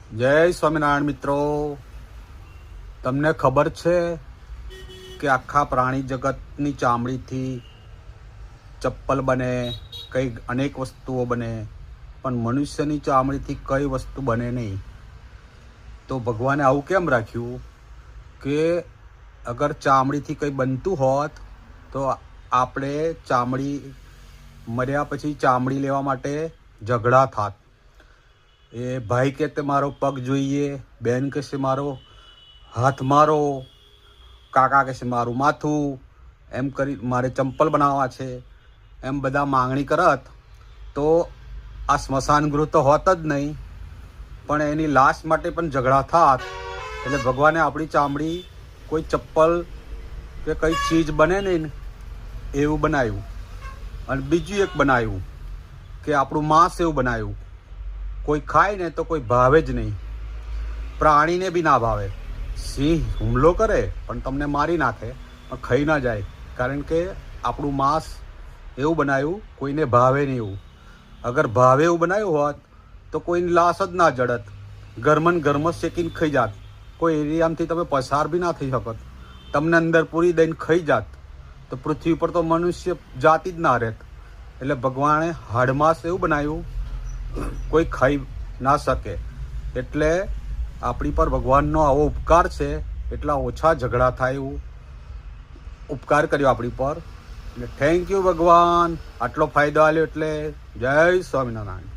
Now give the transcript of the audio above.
જય સ્વામિનારાયણ મિત્રો, તમને ખબર છે કે આખા પ્રાણી જગતની ચામડીથી ચપ્પલ બને, કઈ અનેક વસ્તુઓ બને, પણ મનુષ્યની ચામડીથી કઈ વસ્તુ બને નહીં. તો ભગવાને આવું કેમ રાખ્યું કે અગર ચામડીથી કંઈ બનતું હોત તો આપણે ચામડી મર્યા પછી ચામડી લેવા માટે ઝઘડા થાત. એ ભાઈ કહેતે મારો પગ જોઈએ, બહેન કહેશે મારો હાથ મારો, કાકા કહેશે મારું માથું, એમ કરી મારે ચંપલ બનાવવા છે, એમ બધા માંગણી કરત તો આ સ્મશાન ગૃહ તો હોત જ નહીં, પણ એની લાશ માટે પણ ઝઘડા થાત. એટલે ભગવાને આપણી ચામડી કોઈ ચપ્પલ કે કઈ ચીજ બને નહીં એવું બનાવ્યું. અને બીજું એક બનાવ્યું કે આપણું માંસ એવું બનાવ્યું, કોઈ ખાય ને તો કોઈ ભાવે જ નહીં, પ્રાણીને બી ના ભાવે. સિંહ હુમલો કરે પણ તમને મારી નાખે પણ ખાઈ ના જાય, કારણ કે આપણું માંસ એવું બનાવ્યું કોઈને ભાવે નહીં એવું. અગર ભાવે એવું બનાવ્યું હોત તો કોઈની લાશ જ ના જડત, ઘરમાં ઘરમાં શેકીને ખાઈ જાત, કોઈ એરિયામાંથી તમે પસાર બી ના થઈ શકત, તમને અંદર પૂરી દઈને ખાઈ જાત, તો પૃથ્વી પર તો મનુષ્ય જાતિ જ ના રહેત. એટલે ભગવાને હાડમાસ એવું બનાવ્યું કોઈ ખાઈ ના શકે. એટલે આપણી પર ભગવાનનો આવો ઉપકાર છે, એટલા ઓછા ઝઘડા થાય એવું ઉપકાર કર્યો આપણી પર. એટલે થેન્ક યુ ભગવાન, આટલો ફાયદો આવ્યો. એટલે જય સ્વામિનારાયણ.